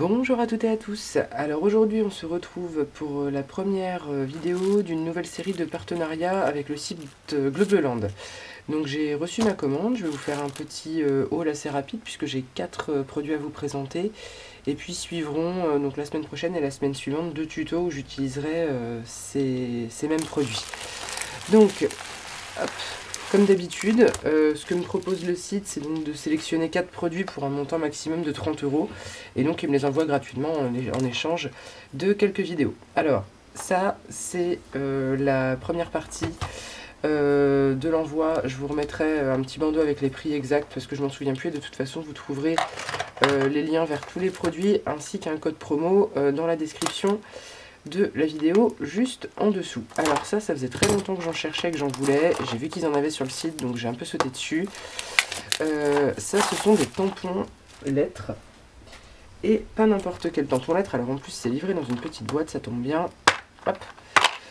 Bonjour à toutes et à tous. Alors aujourd'hui on se retrouve pour la première vidéo d'une nouvelle série de partenariats avec le site Globeland. Donc j'ai reçu ma commande, je vais vous faire un petit haul assez rapide puisque j'ai 4 produits à vous présenter. Et puis suivront donc la semaine prochaine et la semaine suivante 2 tutos où j'utiliserai ces mêmes produits. Donc, hop. Comme d'habitude, ce que me propose le site, c'est donc de sélectionner 4 produits pour un montant maximum de 30 €. Et donc, il me les envoie gratuitement en échange de quelques vidéos. Alors, ça, c'est la première partie de l'envoi. Je vous remettrai un petit bandeau avec les prix exacts parce que je m'en souviens plus. Et de toute façon, vous trouverez les liens vers tous les produits ainsi qu'un code promo dans la description de la vidéo juste en dessous. Alors ça faisait très longtemps que j'en cherchais, que j'en voulais. J'ai vu qu'ils en avaient sur le site, donc j'ai un peu sauté dessus. Ça, ce sont des tampons lettres. Et pas n'importe quel tampon lettres. Alors en plus, c'est livré dans une petite boîte, ça tombe bien. Hop.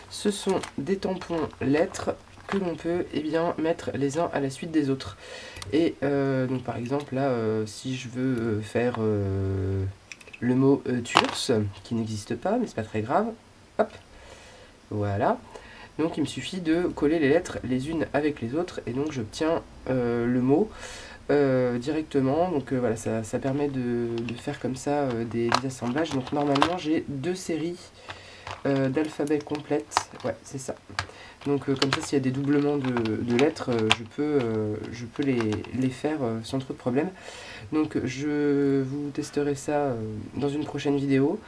Ce sont des tampons lettres que l'on peut mettre les uns à la suite des autres. Et donc par exemple, là, si je veux faire le mot TURS, qui n'existe pas, mais c'est pas très grave. Hop, voilà. Donc il me suffit de coller les lettres les unes avec les autres, et donc j'obtiens le mot directement. Donc voilà, ça permet de faire comme ça des assemblages. Donc normalement j'ai 2 séries d'alphabet complètes. Ouais, c'est ça. Donc comme ça, s'il y a des doublements de lettres, je peux les faire sans trop de problème. Donc je vous testerai ça dans une prochaine vidéo.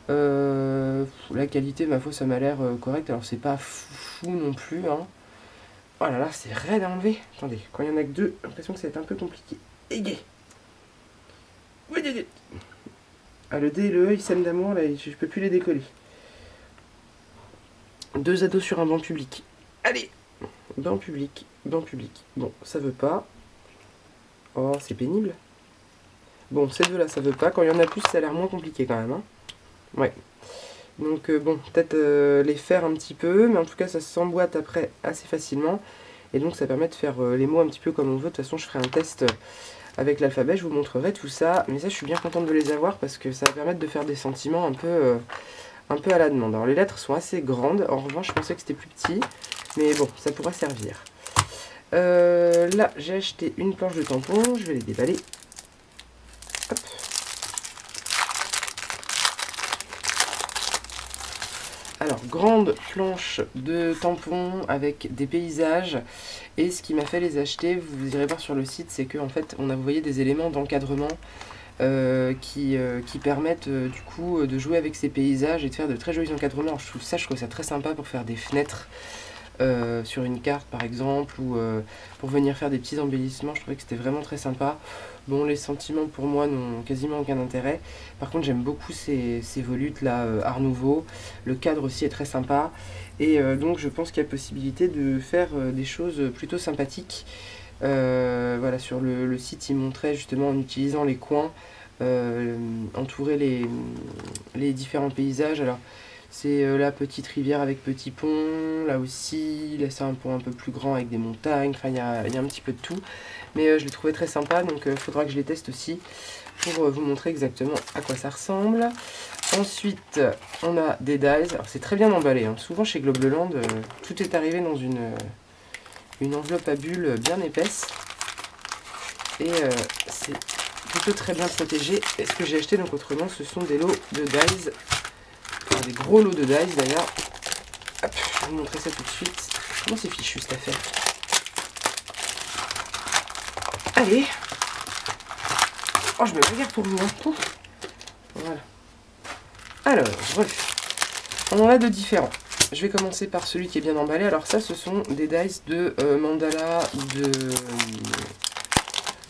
La qualité, ma foi, ça m'a l'air correct. Alors c'est pas fou non plus, hein. Oh là là, c'est raide à enlever. Attendez, quand il y en a que 2, j'ai l'impression que ça va être un peu compliqué. Ah, le D et le E, ils s'aiment d'amour, là, je peux plus les décoller. 2 ados sur un banc public. Allez, banc public, banc public. Bon, ça veut pas. Oh, c'est pénible. Bon, ces deux-là, ça veut pas. Quand il y en a plus, ça a l'air moins compliqué quand même, hein. Ouais. Donc, bon, peut-être les faire un petit peu, mais en tout cas, ça s'emboîte après assez facilement. Et donc, ça permet de faire les mots un petit peu comme on veut. De toute façon, je ferai un test avec l'alphabet, je vous montrerai tout ça. Mais ça, je suis bien contente de les avoir parce que ça va permettre de faire des sentiments un peu à la demande. Alors, les lettres sont assez grandes. En revanche, je pensais que c'était plus petit. Mais bon, ça pourra servir. Là, j'ai acheté une planche de tampons. Je vais les déballer. Hop. Alors, grande planche de tampons avec des paysages. Et ce qui m'a fait les acheter, vous irez voir sur le site, c'est qu'en fait, on a, vous voyez, des éléments d'encadrement qui permettent du coup de jouer avec ces paysages et de faire de très jolis encadrements. Alors, je trouve ça très sympa pour faire des fenêtres sur une carte par exemple, ou pour venir faire des petits embellissements. Je trouvais que c'était vraiment très sympa. Bon, les sentiments pour moi n'ont quasiment aucun intérêt. Par contre, j'aime beaucoup ces volutes là, Art Nouveau. Le cadre aussi est très sympa. Et donc je pense qu'il y a possibilité de faire des choses plutôt sympathiques. Voilà, sur le site, il montrait justement en utilisant les coins, entourer les différents paysages. Alors, c'est la petite rivière avec petit pont, là aussi, là c'est un pont un peu plus grand avec des montagnes, enfin il y a un petit peu de tout. Mais je l'ai trouvé très sympa, donc il faudra que je les teste aussi pour vous montrer exactement à quoi ça ressemble. Ensuite, on a des dies, alors c'est très bien emballé, hein. Souvent chez Globeland, tout est arrivé dans une enveloppe à bulles bien épaisse. Et c'est plutôt très bien protégé. Et ce que j'ai acheté donc autrement, ce sont des lots de dies. Enfin, des gros lots de dies d'ailleurs. Hop, je vais vous montrer ça tout de suite. Comment c'est fichu cette affaire? Allez. Oh, je me regarde pour vous, hein. Pouf. Voilà. Alors, bref. On en a de différents. Je vais commencer par celui qui est bien emballé. Alors ça, ce sont des dies de mandala,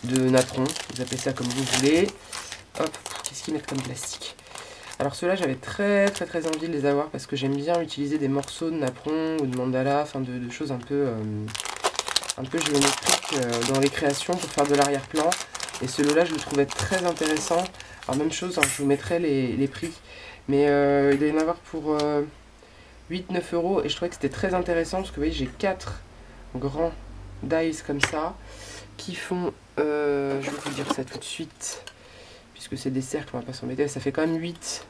de napperon. Vous appelez ça comme vous voulez. Hop, qu'est-ce qu'ils mettent comme plastique? Alors ceux-là, j'avais très envie de les avoir parce que j'aime bien utiliser des morceaux de napperon ou de mandala, enfin de choses un peu géométriques dans les créations pour faire de l'arrière-plan. Et ce lot-là, je le trouvais très intéressant. Alors même chose, hein, je vous mettrai les prix. Mais il doit y en avoir pour 8-9 € et je trouvais que c'était très intéressant parce que vous voyez, j'ai 4 grands dies comme ça qui font, je vais vous dire ça tout de suite, puisque c'est des cercles, on va pas s'embêter. Ça fait quand même 8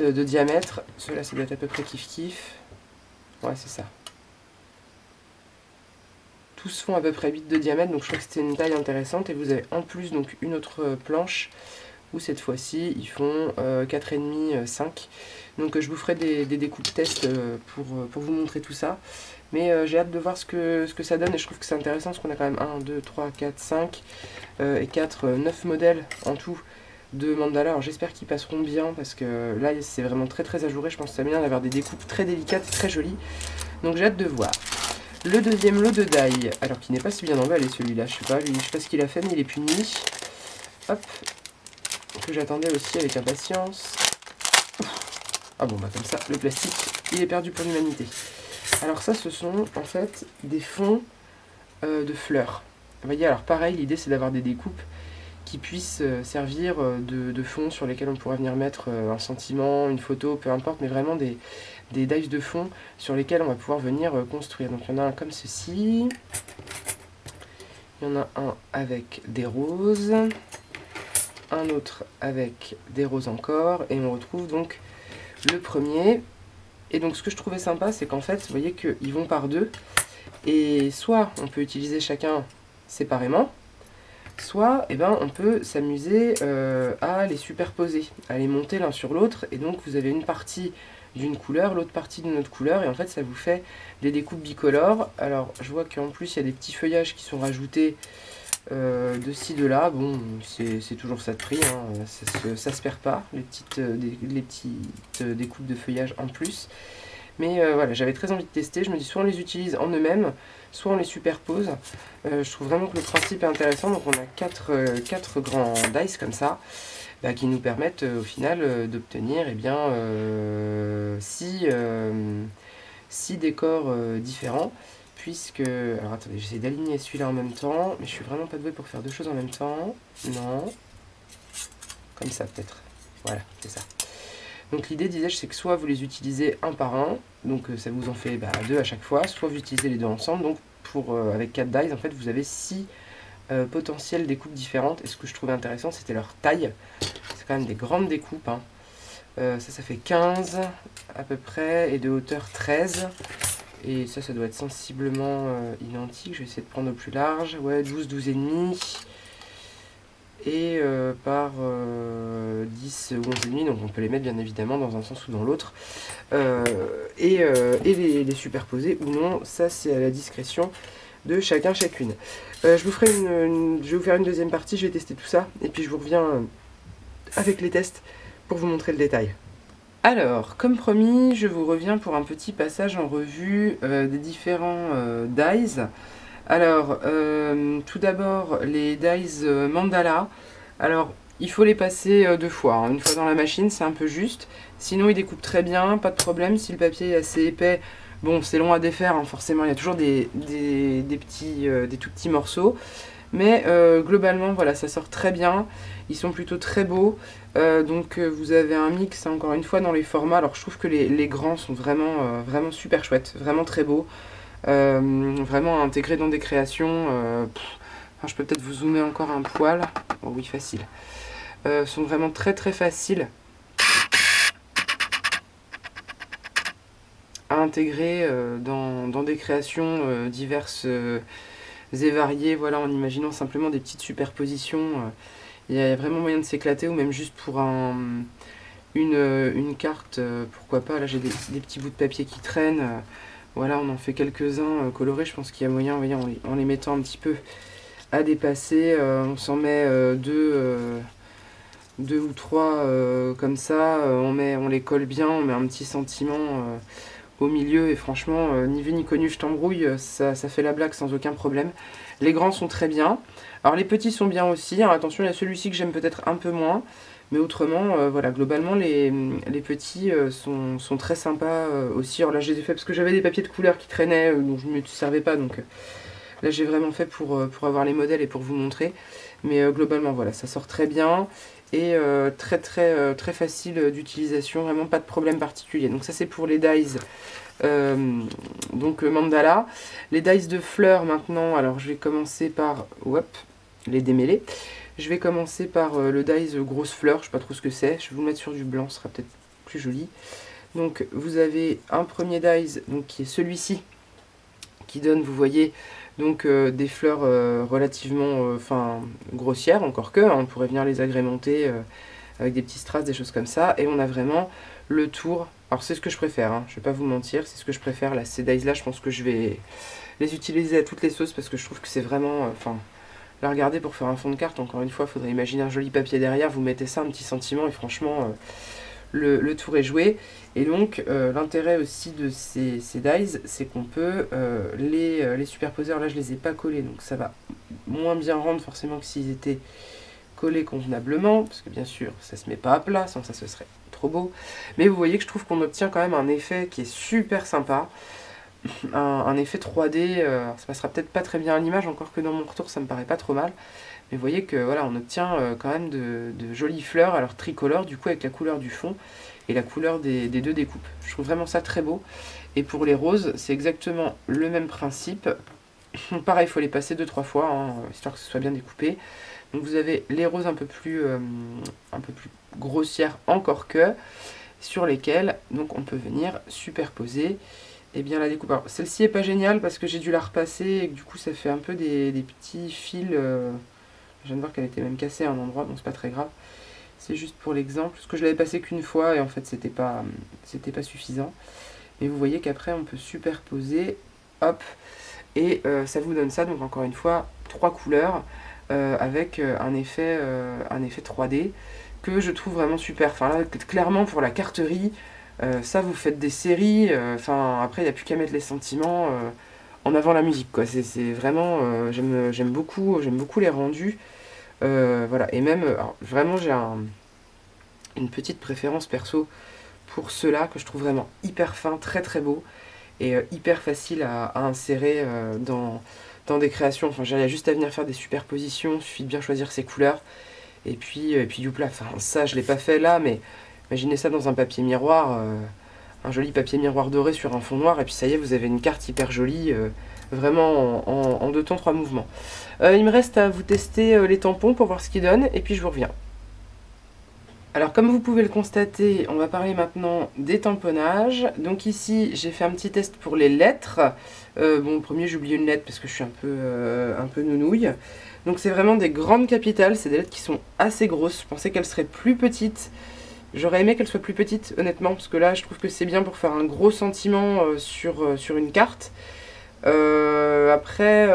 de diamètre. Ceux-là, ça doit être à peu près kiff-kiff. Ouais, c'est ça. Tous font à peu près 8 de diamètre, donc je trouve que c'était une taille intéressante. Et vous avez en plus donc une autre planche où cette fois-ci ils font 4,5, 5. Donc je vous ferai des découpes test pour vous montrer tout ça. Mais j'ai hâte de voir ce que ça donne et je trouve que c'est intéressant parce qu'on a quand même 1, 2, 3, 4, 5 et 4, 9 modèles en tout de mandala. Alors j'espère qu'ils passeront bien parce que là c'est vraiment très ajouré. Je pense que ça bien d'avoir des découpes très délicates, très jolies. Donc j'ai hâte de voir. Le deuxième lot de die, alors qui n'est pas si bien emballé celui-là, je sais pas ce qu'il a fait mais il est puni. Hop, que j'attendais aussi avec impatience. Ah bon bah comme ça, le plastique, il est perdu pour l'humanité. Alors ça ce sont en fait des fonds de fleurs. Vous voyez, alors pareil, l'idée c'est d'avoir des découpes qui puissent servir de fond sur lesquels on pourra venir mettre un sentiment, une photo, peu importe, mais vraiment des dies de fond sur lesquels on va pouvoir venir construire. Donc il y en a un comme ceci, il y en a un avec des roses, un autre avec des roses encore, et on retrouve donc le premier. Et donc ce que je trouvais sympa, c'est qu'en fait, vous voyez qu'ils vont par deux, et soit on peut utiliser chacun séparément, soit eh ben, on peut s'amuser à les superposer, à les monter l'un sur l'autre, et donc vous avez une partie d'une couleur, l'autre partie d'une autre couleur, et en fait ça vous fait des découpes bicolores. Alors je vois qu'en plus il y a des petits feuillages qui sont rajoutés de ci, de là. Bon, c'est toujours ça de prix, hein. Ça se perd pas, les petites découpes de feuillage en plus. Mais voilà, j'avais très envie de tester. Je me dis soit on les utilise en eux-mêmes, soit on les superpose. Je trouve vraiment que le principe est intéressant. Donc on a 4 grands dice comme ça, bah, qui nous permettent au final d'obtenir eh bien 6 décors différents. Puisque... Alors attendez, j'essaie d'aligner celui-là en même temps, mais je suis vraiment pas doué pour faire deux choses en même temps. Non. Comme ça peut-être. Voilà, c'est ça. Donc l'idée, disais-je, c'est que soit vous les utilisez un par un, donc ça vous en fait 2 à chaque fois, soit vous utilisez les deux ensemble. Donc avec 4 dies, en fait, vous avez 6 potentielles découpes différentes. Et ce que je trouvais intéressant, c'était leur taille. C'est quand même des grandes découpes, hein. Ça fait 15 à peu près, et de hauteur 13. Et ça doit être sensiblement identique. Je vais essayer de prendre au plus large. Ouais, 12, 12,5. Et par 10 ou 11,5. Donc on peut les mettre bien évidemment dans un sens ou dans l'autre. Et les superposer ou non. Ça c'est à la discrétion de chacun, chacune. Je vais vous faire une deuxième partie. Je vais tester tout ça. Et puis je vous reviens avec les tests pour vous montrer le détail. Alors, comme promis, je vous reviens pour un petit passage en revue des différents dies. Alors, tout d'abord, les dies mandala. Alors, il faut les passer 2 fois. Hein. Une fois dans la machine, c'est un peu juste. Sinon, ils découpent très bien, pas de problème. Si le papier est assez épais, bon, c'est long à défaire, hein, forcément. Il y a toujours des tout petits morceaux. Mais globalement, voilà, ça sort très bien. Ils sont plutôt très beaux. Donc vous avez un mix, encore une fois, dans les formats. Alors je trouve que les grands sont vraiment super chouettes, vraiment très beaux. Vraiment à intégrer dans des créations. Enfin, je peux peut-être vous zoomer encore un poil. Oh oui, facile. Sont vraiment très faciles à intégrer dans des créations diverses et variées. Voilà, en imaginant simplement des petites superpositions. Il y a vraiment moyen de s'éclater, ou même juste pour une carte, pourquoi pas. Là j'ai des petits bouts de papier qui traînent, voilà, on en fait quelques-uns colorés. Je pense qu'il y a moyen, voyez, en les mettant un petit peu à dépasser, on s'en met deux ou trois comme ça, on les colle bien, on met un petit sentiment au milieu, et franchement, ni vu ni connu, je t'embrouille, ça fait la blague sans aucun problème. Les grands sont très bien. Alors les petits sont bien aussi. Alors, attention, il y a celui-ci que j'aime peut-être un peu moins. Mais autrement, voilà, globalement, les petits sont très sympas aussi. Alors là, je les ai fait parce que j'avais des papiers de couleur qui traînaient, dont je ne me servais pas. Donc là, j'ai vraiment fait pour avoir les modèles et pour vous montrer. Mais globalement, voilà, ça sort très bien. Et très facile d'utilisation. Vraiment pas de problème particulier. Donc ça, c'est pour les dies. Donc mandala. Les dies de fleurs maintenant, alors je vais commencer par les démêler. Je vais commencer par le dies grosse fleur, je sais pas trop ce que c'est, je vais vous le mettre sur du blanc, ce sera peut-être plus joli. Donc vous avez un premier dies, donc qui est celui-ci, qui donne, vous voyez, donc des fleurs relativement grossières, encore que, hein, on pourrait venir les agrémenter avec des petits strass, des choses comme ça, et on a vraiment le tour. Alors c'est ce que je préfère, hein, je vais pas vous mentir, c'est ce que je préfère, là, ces dies là, je pense que je vais les utiliser à toutes les sauces, parce que je trouve que c'est vraiment, là regardez, pour faire un fond de carte, encore une fois, il faudrait imaginer un joli papier derrière, vous mettez ça, un petit sentiment, et franchement, le tour est joué. Et donc l'intérêt aussi de ces dies, c'est qu'on peut les superposer. Alors là je les ai pas collés, donc ça va moins bien rendre forcément que s'ils étaient collés convenablement, parce que bien sûr ça se met pas à plat, sinon ça ce serait trop beau. Mais vous voyez que je trouve qu'on obtient quand même un effet qui est super sympa, un effet 3D. Ça passera peut-être pas très bien à l'image, encore que dans mon retour ça me paraît pas trop mal. Mais vous voyez que voilà, on obtient quand même de jolies fleurs, alors tricolores du coup, avec la couleur du fond et la couleur des deux découpes. Je trouve vraiment ça très beau. Et pour les roses, c'est exactement le même principe. Pareil, il faut les passer 2-3 fois, hein, histoire que ce soit bien découpé. Donc vous avez les roses un peu plus grossières, encore que, sur lesquelles donc on peut venir superposer bien la découpe. Alors celle-ci est pas géniale parce que j'ai dû la repasser et que du coup ça fait un peu des petits fils. Je viens de voir qu'elle était même cassée à un endroit, bon c'est pas très grave. C'est juste pour l'exemple, parce que je l'avais passé qu'une fois et en fait c'était pas suffisant. Mais vous voyez qu'après on peut superposer, hop, et ça vous donne ça, donc encore une fois, 3 couleurs avec un effet 3D que je trouve vraiment super. Enfin là, clairement pour la carterie, ça vous faites des séries, après il n'y a plus qu'à mettre les sentiments en avant la musique, quoi. C'est vraiment, j'aime beaucoup les rendus. Voilà, et même, alors, vraiment j'ai une petite préférence perso pour ceux-là que je trouve vraiment hyper fin, très très beau et hyper facile à insérer dans des créations. Enfin, il y a juste à venir faire des superpositions, il suffit de bien choisir ses couleurs et puis youpla. Enfin, ça je l'ai pas fait là, mais imaginez ça dans un papier miroir, un joli papier miroir doré sur un fond noir, et puis ça y est, vous avez une carte hyper jolie, vraiment en 2 temps, 3 mouvements. Il me reste à vous tester les tampons pour voir ce qu'ils donnent, et puis je vous reviens. Alors comme vous pouvez le constater, on va parler maintenant des tamponnages. Donc ici, j'ai fait un petit test pour les lettres. Bon, premier, j'ai oublié une lettre parce que je suis un peu nounouille. Donc c'est vraiment des grandes capitales, c'est des lettres qui sont assez grosses. Je pensais qu'elles seraient plus petites. J'aurais aimé qu'elles soient plus petites, honnêtement, parce que là, je trouve que c'est bien pour faire un gros sentiment sur une carte. Après,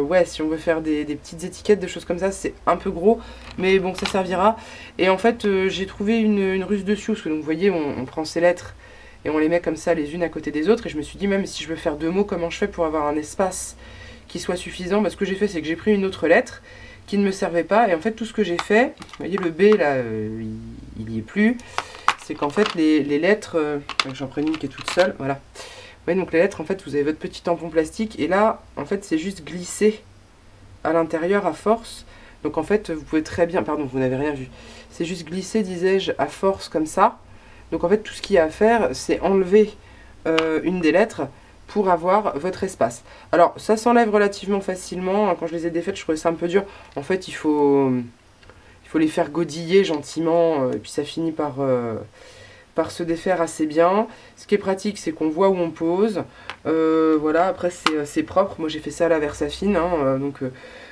ouais, si on veut faire des petites étiquettes, des choses comme ça, c'est un peu gros, mais bon, ça servira. Et en fait, j'ai trouvé une ruse dessus, parce que donc, vous voyez, on prend ces lettres et on les met comme ça les unes à côté des autres, et je me suis dit, même si je veux faire 2 mots, comment je fais pour avoir un espace qui soit suffisant? Bah, ce que j'ai fait, c'est que j'ai pris une autre lettre qui ne me servait pas, et en fait, tout ce que j'ai fait, vous voyez, le B, là, il n'y est plus, c'est qu'en fait, les lettres, j'en prends une qui est toute seule, voilà. Ouais, donc les lettres, en fait, vous avez votre petit tampon plastique, et là, en fait, c'est juste glissé à l'intérieur à force. Donc en fait, vous pouvez très bien, pardon, vous n'avez rien vu, c'est juste glissé, disais-je, à force comme ça. Donc en fait, tout ce qu'il y a à faire, c'est enlever une des lettres pour avoir votre espace. Alors, ça s'enlève relativement facilement. Quand je les ai défaites, je trouvais ça un peu dur. En fait, il faut les faire godiller gentiment, et puis ça finit par se défaire assez bien. Ce qui est pratique, c'est qu'on voit où on pose. Voilà, après c'est propre. Moi j'ai fait ça à la Versafine, hein, donc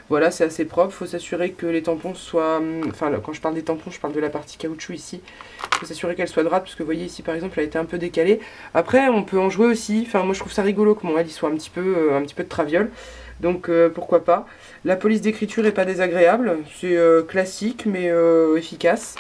voilà, c'est assez propre. Il faut s'assurer que les tampons soient... Enfin, quand je parle des tampons, je parle de la partie caoutchouc ici. Il faut s'assurer qu'elle soit droite, parce que vous voyez ici par exemple, elle a été un peu décalée. Après, on peut en jouer aussi. Enfin, moi je trouve ça rigolo que mon L il soit un petit peu de traviole. Donc pourquoi pas. La police d'écriture est pas désagréable. C'est classique, mais efficace.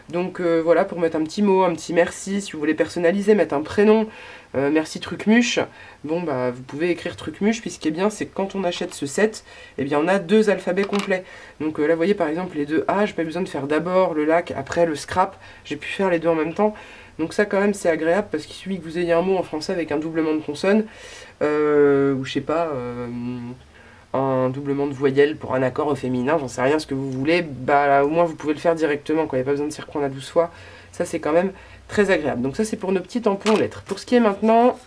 Donc voilà, pour mettre un petit mot, un petit merci, si vous voulez personnaliser, mettre un prénom, merci Trucmuche, bon bah vous pouvez écrire Trucmuche, puis ce qui est bien c'est que quand on achète ce set, eh bien on a 2 alphabets complets. Donc là vous voyez par exemple les 2 A, j'ai pas besoin de faire d'abord le lac, après le scrap, j'ai pu faire les 2 en même temps. Donc ça quand même c'est agréable parce qu'il suffit que vous ayez un mot en français avec un doublement de consonne, ou je sais pas... un doublement de voyelles pour un accord au féminin, j'en sais rien, ce que vous voulez, bah là, au moins vous pouvez le faire directement, quoi. Il n'y a pas besoin de s'y reprendre à 12 fois, ça c'est quand même très agréable. Donc ça c'est pour nos petits tampons lettres. Pour ce qui est maintenant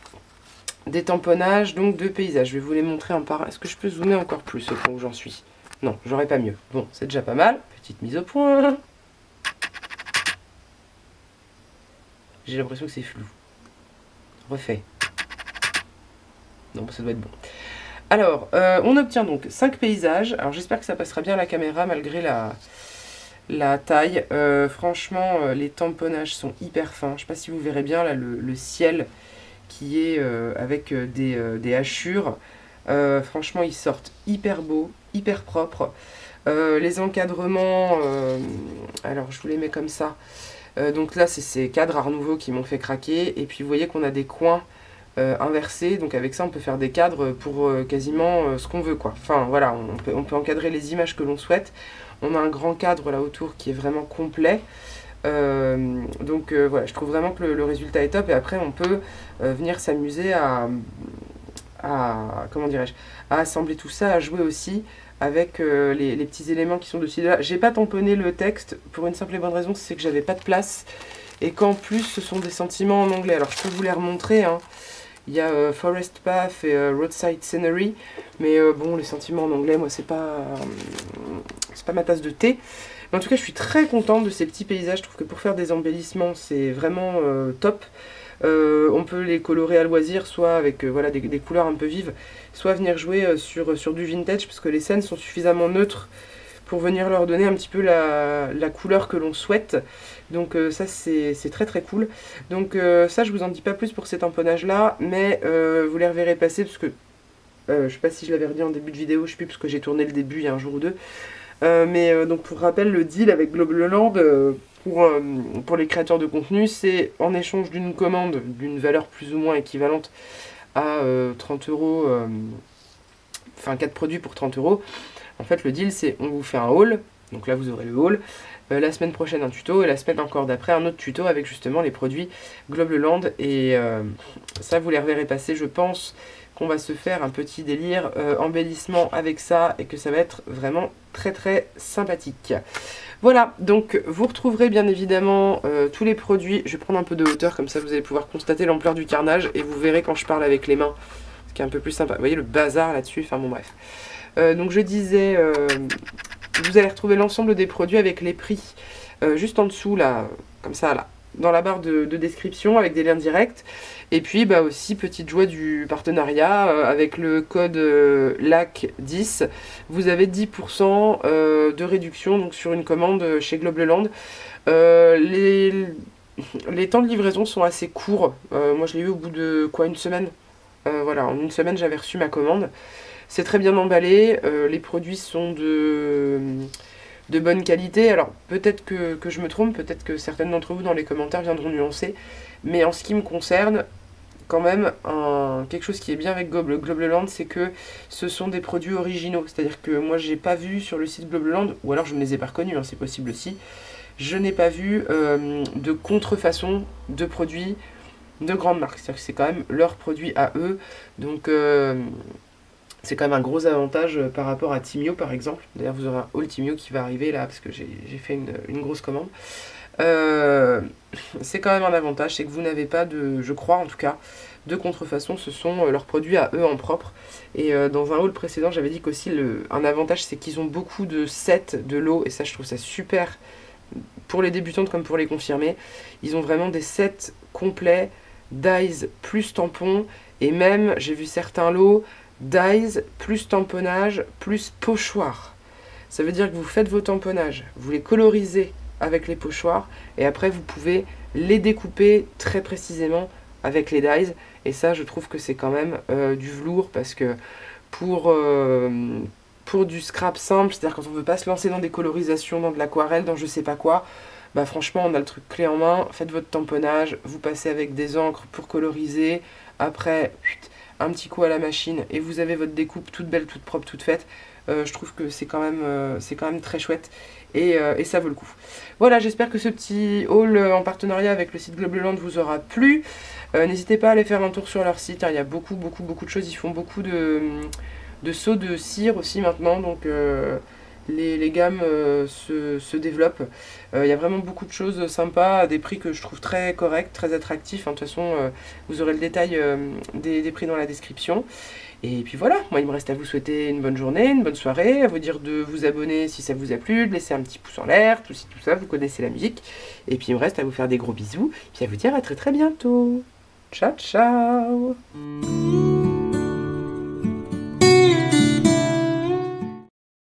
des tamponnages donc de paysages, je vais vous les montrer un par un. Est-ce que je peux zoomer encore plus au point où j'en suis? Non, j'aurais pas mieux. Bon, c'est déjà pas mal. Petite mise au point. J'ai l'impression que c'est flou. Refait. Non, ça doit être bon. Alors, on obtient donc 5 paysages. Alors, j'espère que ça passera bien à la caméra malgré la taille. Franchement, les tamponnages sont hyper fins. Je ne sais pas si vous verrez bien là le ciel qui est avec des hachures. Franchement, ils sortent hyper beaux, hyper propres. Les encadrements, alors je vous les mets comme ça. Donc là, c'est ces cadres Art Nouveau qui m'ont fait craquer. Et puis, vous voyez qu'on a des coins inversés. Donc avec ça, on peut faire des cadres pour quasiment ce qu'on veut, quoi. Enfin, voilà, on peut encadrer les images que l'on souhaite. On a un grand cadre là autour qui est vraiment complet. Donc voilà, je trouve vraiment que le résultat est top. Et après, on peut venir s'amuser à comment dirais-je, à assembler tout ça, à jouer aussi avec les petits éléments qui sont dessus. Là, j'ai pas tamponné le texte pour une simple et bonne raison, c'est que j'avais pas de place et qu'en plus ce sont des sentiments en anglais. Alors je peux vous les remontrer, hein. Il y a Forest Path et Roadside Scenery, mais bon, les sentiments en anglais, moi c'est pas ma tasse de thé. Mais en tout cas, je suis très contente de ces petits paysages. Je trouve que pour faire des embellissements, c'est vraiment top. On peut les colorer à loisir, soit avec voilà, des couleurs un peu vives, soit venir jouer sur du vintage, parce que les scènes sont suffisamment neutres pour venir leur donner un petit peu la couleur que l'on souhaite. Donc ça, c'est très très cool. Donc ça, je vous en dis pas plus pour ces tamponnages là, mais vous les reverrez passer, parce que je sais pas si je l'avais redit en début de vidéo, je sais plus, parce que j'ai tourné le début il y a un jour ou deux. Donc pour rappel, le deal avec Globleland, pour les créateurs de contenu, c'est en échange d'une commande d'une valeur plus ou moins équivalente à 30 euros, enfin 4 produits pour 30 euros. En fait, le deal, c'est on vous fait un haul, donc là vous aurez le haul, la semaine prochaine un tuto, et la semaine encore d'après un autre tuto avec justement les produits Globleland, et ça vous les reverrez passer. Je pense qu'on va se faire un petit délire embellissement avec ça, et que ça va être vraiment très très sympathique. Voilà, donc vous retrouverez bien évidemment tous les produits. Je vais prendre un peu de hauteur, comme ça vous allez pouvoir constater l'ampleur du carnage, et vous verrez quand je parle avec les mains, ce qui est un peu plus sympa. Vous voyez le bazar là-dessus, enfin bon bref. Donc je disais, vous allez retrouver l'ensemble des produits avec les prix juste en dessous là, comme ça là, dans la barre de description avec des liens directs. Et puis bah aussi, petite joie du partenariat, avec le code LAC10, vous avez 10% de réduction donc sur une commande chez Globleland. Les temps de livraison sont assez courts. Moi je l'ai eu au bout de quoi, une semaine. Voilà, en une semaine j'avais reçu ma commande. C'est très bien emballé, les produits sont de bonne qualité. Alors peut-être que je me trompe, peut-être que certaines d'entre vous dans les commentaires viendront nuancer, mais en ce qui me concerne, quand même, quelque chose qui est bien avec Globleland, c'est que ce sont des produits originaux. C'est-à-dire que moi j'ai pas vu sur le site Globleland, ou alors je ne les ai pas reconnus, hein, c'est possible aussi, je n'ai pas vu de contrefaçon de produits de grandes marques. C'est-à-dire que c'est quand même leurs produits à eux, donc c'est quand même un gros avantage par rapport à Timio par exemple. D'ailleurs vous aurez un haul Timio qui va arriver là, parce que j'ai fait une grosse commande. C'est quand même un avantage, c'est que vous n'avez pas de, je crois en tout cas, de contrefaçon. Ce sont leurs produits à eux en propre. Et dans un haul précédent, j'avais dit qu'aussi un avantage, c'est qu'ils ont beaucoup de sets de lots, et ça je trouve ça super pour les débutantes comme pour les confirmés. Ils ont vraiment des sets complets, dies plus tampons, et même j'ai vu certains lots dies plus tamponnage plus pochoir. Ça veut dire que vous faites vos tamponnages, vous les colorisez avec les pochoirs, et après vous pouvez les découper très précisément avec les dies. Et ça, je trouve que c'est quand même du velours, parce que pour du scrap simple, c'est-à-dire quand on ne veut pas se lancer dans des colorisations, dans de l'aquarelle, dans je sais pas quoi, bah franchement on a le truc clé en main. Faites votre tamponnage, vous passez avec des encres pour coloriser, après un petit coup à la machine et vous avez votre découpe toute belle, toute propre, toute faite. Je trouve que c'est quand même très chouette, et ça vaut le coup. Voilà, j'espère que ce petit haul en partenariat avec le site Globleland vous aura plu. N'hésitez pas à aller faire un tour sur leur site, hein. Il y a beaucoup de choses. Ils font beaucoup de seaux de cire aussi maintenant, donc les gammes se développent. Il y a vraiment beaucoup de choses sympas à des prix que je trouve très corrects, très attractifs, hein. De toute façon, vous aurez le détail des prix dans la description. Et puis voilà, moi il me reste à vous souhaiter une bonne journée, une bonne soirée, à vous dire de vous abonner si ça vous a plu, de laisser un petit pouce en l'air, tout ça, vous connaissez la musique. Et puis il me reste à vous faire des gros bisous, puis à vous dire à très très bientôt. Ciao ciao.